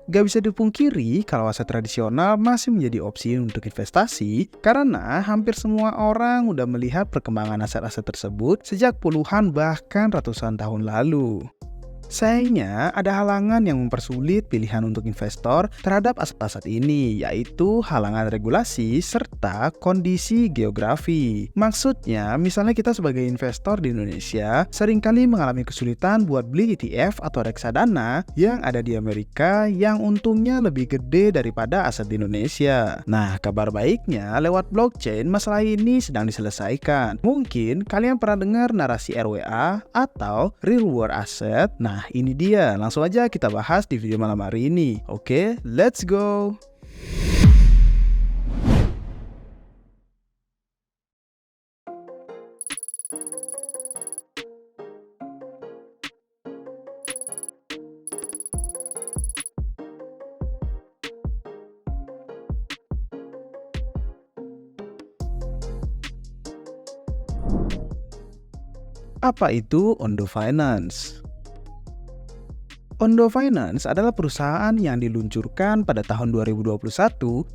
Gak bisa dipungkiri kalau aset tradisional masih menjadi opsi untuk investasi karena hampir semua orang udah melihat perkembangan aset-aset tersebut sejak puluhan bahkan ratusan tahun lalu. Sayangnya, ada halangan yang mempersulit pilihan untuk investor terhadap aset-aset ini, yaitu halangan regulasi serta kondisi geografi. Maksudnya, misalnya kita sebagai investor di Indonesia seringkali mengalami kesulitan buat beli ETF atau reksadana yang ada di Amerika yang untungnya lebih gede daripada aset di Indonesia. Nah, kabar baiknya lewat blockchain masalah ini sedang diselesaikan. Mungkin kalian pernah dengar narasi RWA atau Real World Asset. Nah, ini dia, langsung aja kita bahas di video malam hari ini. Oke, let's go! Apa itu Ondo Finance? Ondo Finance adalah perusahaan yang diluncurkan pada tahun 2021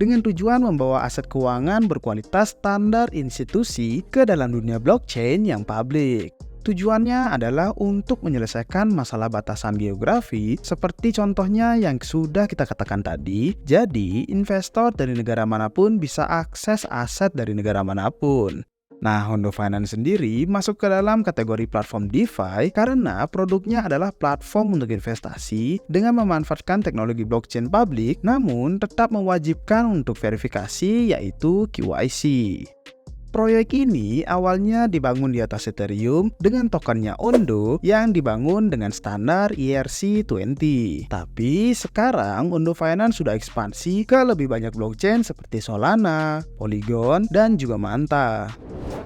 dengan tujuan membawa aset keuangan berkualitas standar institusi ke dalam dunia blockchain yang publik. Tujuannya adalah untuk menyelesaikan masalah batasan geografi seperti contohnya yang sudah kita katakan tadi. Jadi, investor dari negara manapun bisa akses aset dari negara manapun. Nah, Ondo Finance sendiri masuk ke dalam kategori platform DeFi karena produknya adalah platform untuk investasi dengan memanfaatkan teknologi blockchain publik namun tetap mewajibkan untuk verifikasi yaitu KYC. Proyek ini awalnya dibangun di atas Ethereum dengan tokennya Ondo yang dibangun dengan standar ERC20. Tapi sekarang Ondo Finance sudah ekspansi ke lebih banyak blockchain seperti Solana, Polygon, dan juga Manta.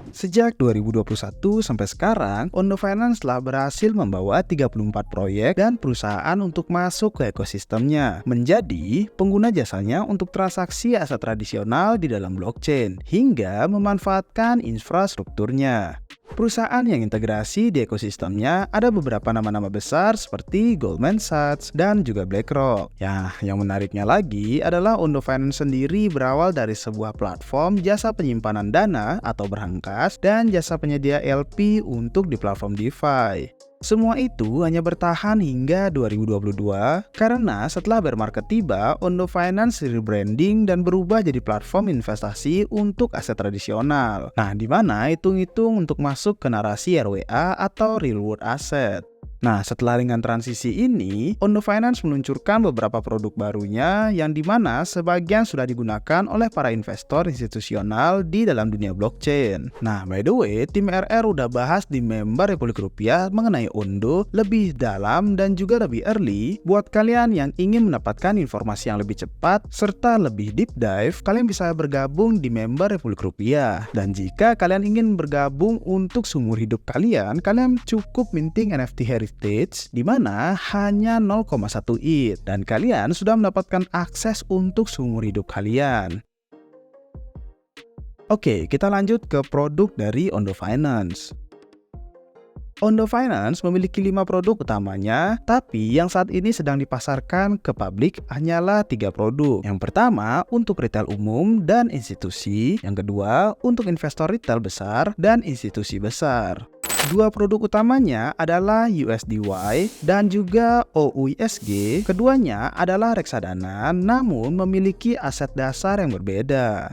Sejak 2021 sampai sekarang, Ondo Finance telah berhasil membawa 34 proyek dan perusahaan untuk masuk ke ekosistemnya, menjadi pengguna jasanya untuk transaksi aset tradisional di dalam blockchain, hingga memanfaatkan infrastrukturnya. Perusahaan yang integrasi di ekosistemnya ada beberapa nama-nama besar seperti Goldman Sachs dan juga BlackRock. Yang menariknya lagi adalah Ondo Finance sendiri berawal dari sebuah platform jasa penyimpanan dana atau berangkas dan jasa penyedia LP untuk di platform DeFi. Semua itu hanya bertahan hingga 2022 karena setelah bear market tiba, Ondo Finance rebranding dan berubah jadi platform investasi untuk aset tradisional. Nah, di mana hitung-hitung untuk masuk ke narasi RWA atau Real World Asset. Nah, setelah dengan transisi ini, Ondo Finance meluncurkan beberapa produk barunya yang dimana sebagian sudah digunakan oleh para investor institusional di dalam dunia blockchain. Nah, by the way, tim RR udah bahas di member Republik Rupiah mengenai Ondo lebih dalam dan juga lebih early. Buat kalian yang ingin mendapatkan informasi yang lebih cepat serta lebih deep dive, kalian bisa bergabung di member Republik Rupiah. Dan jika kalian ingin bergabung untuk seumur hidup kalian cukup minting NFT Heritage di mana hanya 0,1 ETH dan kalian sudah mendapatkan akses untuk seumur hidup kalian. Oke, kita lanjut ke produk dari Ondo Finance. Ondo Finance memiliki 5 produk utamanya, tapi yang saat ini sedang dipasarkan ke publik hanyalah 3 produk. Yang pertama untuk retail umum dan institusi, yang kedua untuk investor retail besar dan institusi besar. Dua produk utamanya adalah USDY dan juga OUSG. Keduanya adalah reksadana namun memiliki aset dasar yang berbeda.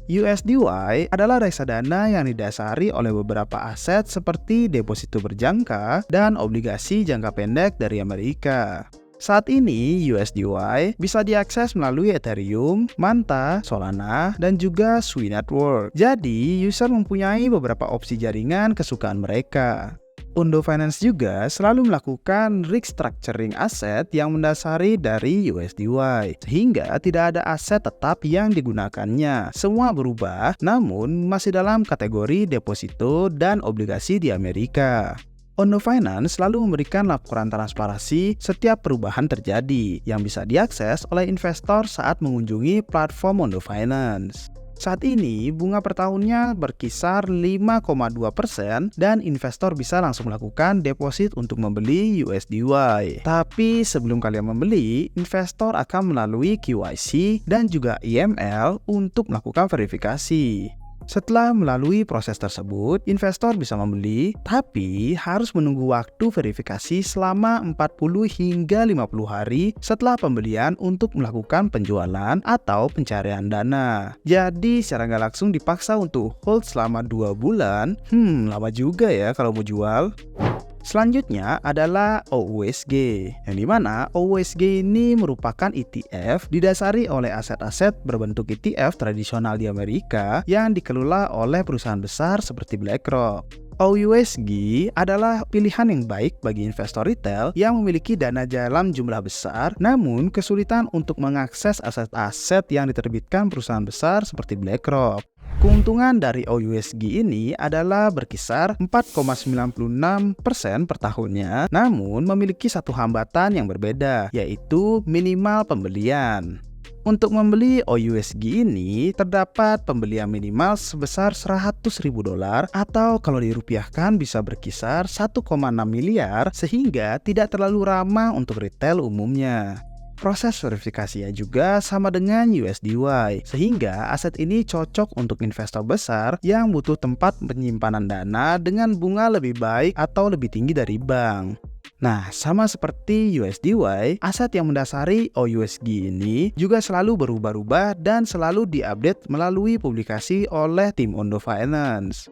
USDY adalah reksadana yang didasari oleh beberapa aset seperti deposito berjangka dan obligasi jangka pendek dari Amerika. Saat ini USDY bisa diakses melalui Ethereum, Manta, Solana, dan juga Sui Network. Jadi, user mempunyai beberapa opsi jaringan kesukaan mereka. Ondo Finance juga selalu melakukan restructuring aset yang mendasari dari USDY, sehingga tidak ada aset tetap yang digunakannya. Semua berubah, namun masih dalam kategori deposito dan obligasi di Amerika. Ondo Finance selalu memberikan laporan transparansi setiap perubahan terjadi yang bisa diakses oleh investor saat mengunjungi platform Ondo Finance. Saat ini, bunga per tahunnya berkisar 5,2% dan investor bisa langsung melakukan deposit untuk membeli USDY. Tapi sebelum kalian membeli, investor akan melalui KYC dan juga IML untuk melakukan verifikasi. Setelah melalui proses tersebut, investor bisa membeli, tapi harus menunggu waktu verifikasi selama 40 hingga 50 hari setelah pembelian untuk melakukan penjualan atau pencarian dana. Jadi secara nggak langsung dipaksa untuk hold selama 2 bulan. Lama juga ya kalau mau jual. Selanjutnya adalah OUSG, yang dimana OUSG ini merupakan ETF didasari oleh aset-aset berbentuk ETF tradisional di Amerika yang dikelola oleh perusahaan besar seperti BlackRock. OUSG adalah pilihan yang baik bagi investor retail yang memiliki dana dalam jumlah besar, namun kesulitan untuk mengakses aset-aset yang diterbitkan perusahaan besar seperti BlackRock. Keuntungan dari OUSG ini adalah berkisar 4,96% per tahunnya, namun memiliki satu hambatan yang berbeda, yaitu minimal pembelian. Untuk membeli OUSG ini, terdapat pembelian minimal sebesar $100.000 atau kalau dirupiahkan bisa berkisar 1,6 miliar sehingga tidak terlalu ramah untuk retail umumnya. Proses verifikasinya juga sama dengan USDY, sehingga aset ini cocok untuk investor besar yang butuh tempat penyimpanan dana dengan bunga lebih baik atau lebih tinggi dari bank. Nah, sama seperti USDY, aset yang mendasari OUSG ini juga selalu berubah-ubah dan selalu diupdate melalui publikasi oleh tim Ondo Finance.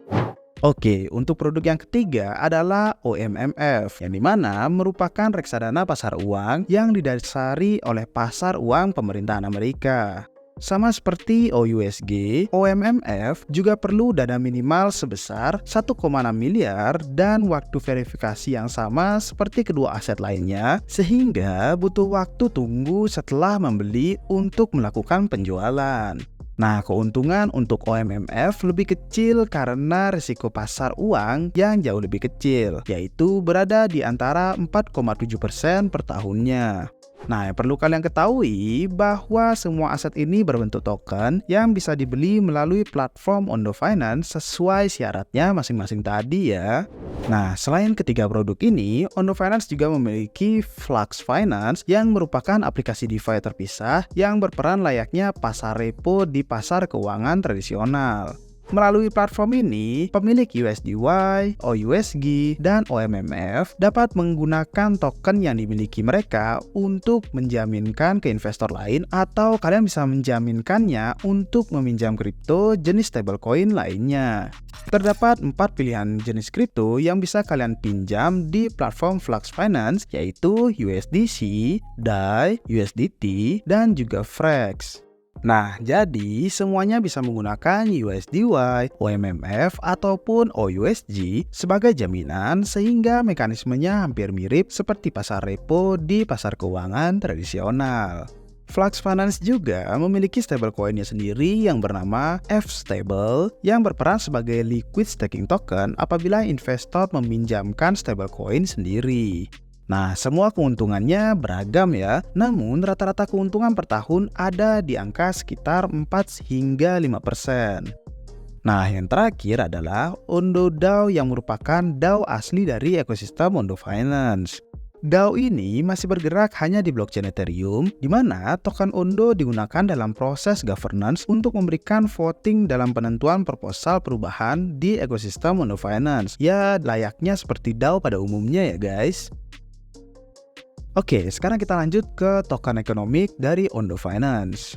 Oke, untuk produk yang ketiga adalah OMMF, yang dimana merupakan reksadana pasar uang yang didasari oleh pasar uang pemerintahan Amerika. Sama seperti OUSG, OMMF juga perlu dana minimal sebesar 1,6 miliar dan waktu verifikasi yang sama seperti kedua aset lainnya, sehingga butuh waktu tunggu setelah membeli untuk melakukan penjualan. Nah, keuntungan untuk OMMF lebih kecil karena risiko pasar uang yang jauh lebih kecil, yaitu berada di antara 4,7% per tahunnya. Nah, yang perlu kalian ketahui bahwa semua aset ini berbentuk token yang bisa dibeli melalui platform Ondo Finance sesuai syaratnya masing-masing tadi ya. Nah, selain ketiga produk ini, Ondo Finance juga memiliki Flux Finance yang merupakan aplikasi DeFi terpisah yang berperan layaknya pasar repo di pasar keuangan tradisional. Melalui platform ini, pemilik USDY, OUSG, dan OMMF dapat menggunakan token yang dimiliki mereka untuk menjaminkan ke investor lain atau kalian bisa menjaminkannya untuk meminjam kripto jenis stablecoin lainnya. Terdapat 4 pilihan jenis kripto yang bisa kalian pinjam di platform Flux Finance, yaitu USDC, DAI, USDT, dan juga FREX. Nah, jadi semuanya bisa menggunakan USDY, OMMF, ataupun OUSG sebagai jaminan sehingga mekanismenya hampir mirip seperti pasar repo di pasar keuangan tradisional. Flux Finance juga memiliki stablecoinnya sendiri yang bernama F-Stable yang berperan sebagai liquid staking token apabila investor meminjamkan stablecoin sendiri. Nah, semua keuntungannya beragam ya, namun rata-rata keuntungan per tahun ada di angka sekitar 4 hingga 5%. Nah, yang terakhir adalah Ondo DAO yang merupakan DAO asli dari ekosistem Ondo Finance. DAO ini masih bergerak hanya di blockchain Ethereum, di mana token Ondo digunakan dalam proses governance untuk memberikan voting dalam penentuan proposal perubahan di ekosistem Ondo Finance. Ya, layaknya seperti DAO pada umumnya ya guys. Oke, sekarang kita lanjut ke token ekonomik dari Ondo Finance.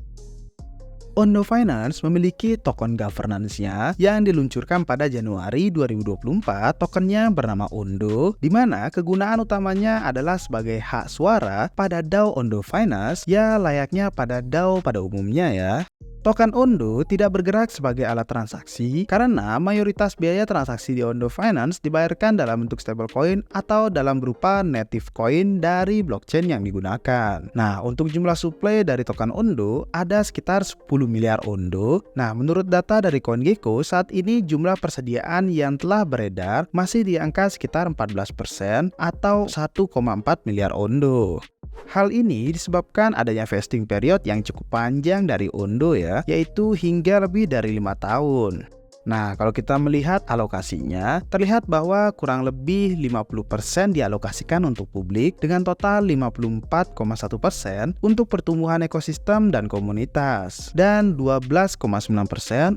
Ondo Finance memiliki token governance-nya yang diluncurkan pada Januari 2024. Tokennya bernama Ondo, di mana kegunaan utamanya adalah sebagai hak suara pada DAO Ondo Finance, ya layaknya pada DAO pada umumnya ya. Token Ondo tidak bergerak sebagai alat transaksi karena mayoritas biaya transaksi di Ondo Finance dibayarkan dalam bentuk stablecoin atau dalam berupa native coin dari blockchain yang digunakan. Nah, untuk jumlah supply dari token Ondo ada sekitar 10 miliar Ondo. Nah, menurut data dari CoinGecko, saat ini jumlah persediaan yang telah beredar masih di angka sekitar 14% atau 1,4 miliar Ondo. Hal ini disebabkan adanya vesting period yang cukup panjang dari Ondo ya, yaitu hingga lebih dari 5 tahun. Nah, kalau kita melihat alokasinya, terlihat bahwa kurang lebih 50% dialokasikan untuk publik dengan total 54,1% untuk pertumbuhan ekosistem dan komunitas dan 12,9%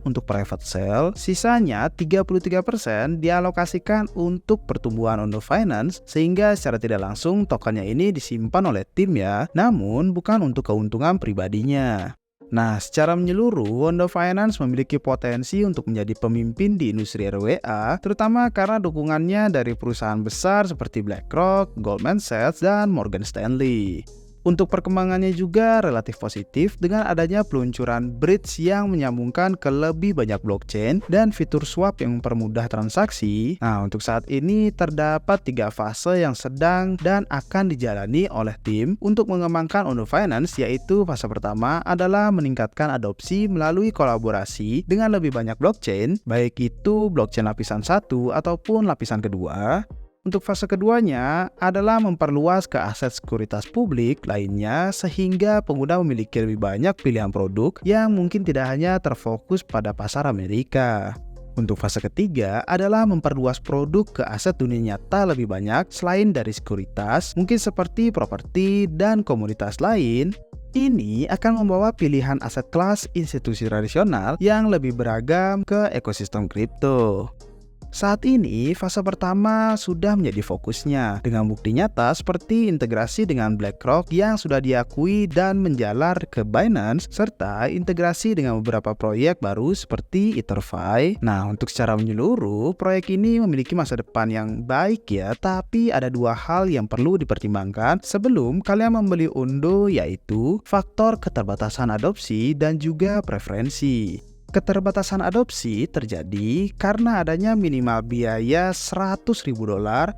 untuk private sale. Sisanya 33% dialokasikan untuk pertumbuhan Ondo Finance, sehingga secara tidak langsung tokennya ini disimpan oleh tim ya, namun bukan untuk keuntungan pribadinya. Nah, secara menyeluruh, Ondo Finance memiliki potensi untuk menjadi pemimpin di industri RWA, terutama karena dukungannya dari perusahaan besar seperti BlackRock, Goldman Sachs, dan Morgan Stanley. Untuk perkembangannya juga relatif positif dengan adanya peluncuran bridge yang menyambungkan ke lebih banyak blockchain dan fitur swap yang mempermudah transaksi. Nah, untuk saat ini terdapat 3 fase yang sedang dan akan dijalani oleh tim untuk mengembangkan Ondo Finance, yaitu fase pertama adalah meningkatkan adopsi melalui kolaborasi dengan lebih banyak blockchain, baik itu blockchain lapisan 1 ataupun lapisan kedua. Untuk fase keduanya adalah memperluas ke aset sekuritas publik lainnya sehingga pengguna memiliki lebih banyak pilihan produk yang mungkin tidak hanya terfokus pada pasar Amerika. Untuk fase ketiga adalah memperluas produk ke aset dunia nyata lebih banyak selain dari sekuritas, mungkin seperti properti dan komoditas lain. Ini akan membawa pilihan aset kelas institusi tradisional yang lebih beragam ke ekosistem kripto. Saat ini, fase pertama sudah menjadi fokusnya, dengan bukti nyata seperti integrasi dengan BlackRock yang sudah diakui dan menjalar ke Binance, serta integrasi dengan beberapa proyek baru seperti EtherFi. Nah, untuk secara menyeluruh, proyek ini memiliki masa depan yang baik ya, tapi ada 2 hal yang perlu dipertimbangkan sebelum kalian membeli Ondo, yaitu faktor keterbatasan adopsi dan juga preferensi. Keterbatasan adopsi terjadi karena adanya minimal biaya $100.000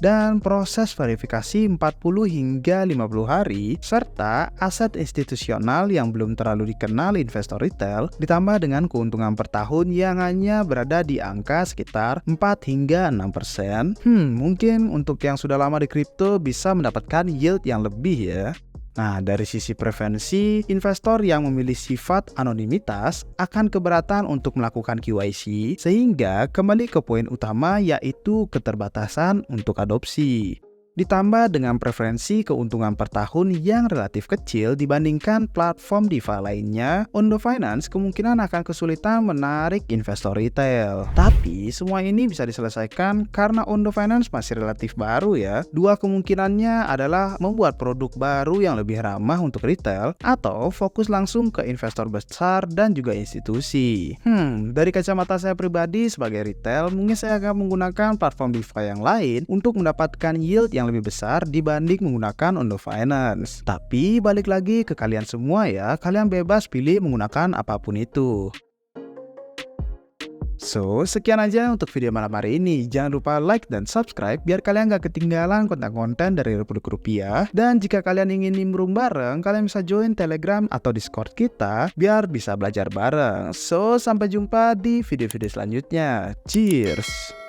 dan proses verifikasi 40 hingga 50 hari, serta aset institusional yang belum terlalu dikenal investor retail, ditambah dengan keuntungan per tahun yang hanya berada di angka sekitar 4 hingga 6%. Mungkin untuk yang sudah lama di kripto bisa mendapatkan yield yang lebih ya. Nah, dari sisi preferensi, investor yang memilih sifat anonimitas akan keberatan untuk melakukan KYC, sehingga kembali ke poin utama yaitu keterbatasan untuk adopsi. Ditambah dengan preferensi keuntungan per tahun yang relatif kecil dibandingkan platform DeFi lainnya, Ondo Finance kemungkinan akan kesulitan menarik investor retail. Tapi semua ini bisa diselesaikan karena Ondo Finance masih relatif baru ya. 2 kemungkinannya adalah membuat produk baru yang lebih ramah untuk retail atau fokus langsung ke investor besar dan juga institusi. Dari kacamata saya pribadi sebagai retail, mungkin saya akan menggunakan platform DeFi yang lain untuk mendapatkan yield yang lebih besar dibanding menggunakan Ondo Finance. Tapi balik lagi ke kalian semua ya, kalian bebas pilih menggunakan apapun itu. So, sekian aja untuk video malam hari ini. Jangan lupa like dan subscribe biar kalian gak ketinggalan konten-konten dari Republik Rupiah. Dan jika kalian ingin nimbrung bareng, kalian bisa join Telegram atau Discord kita biar bisa belajar bareng. So, sampai jumpa di video-video selanjutnya. Cheers!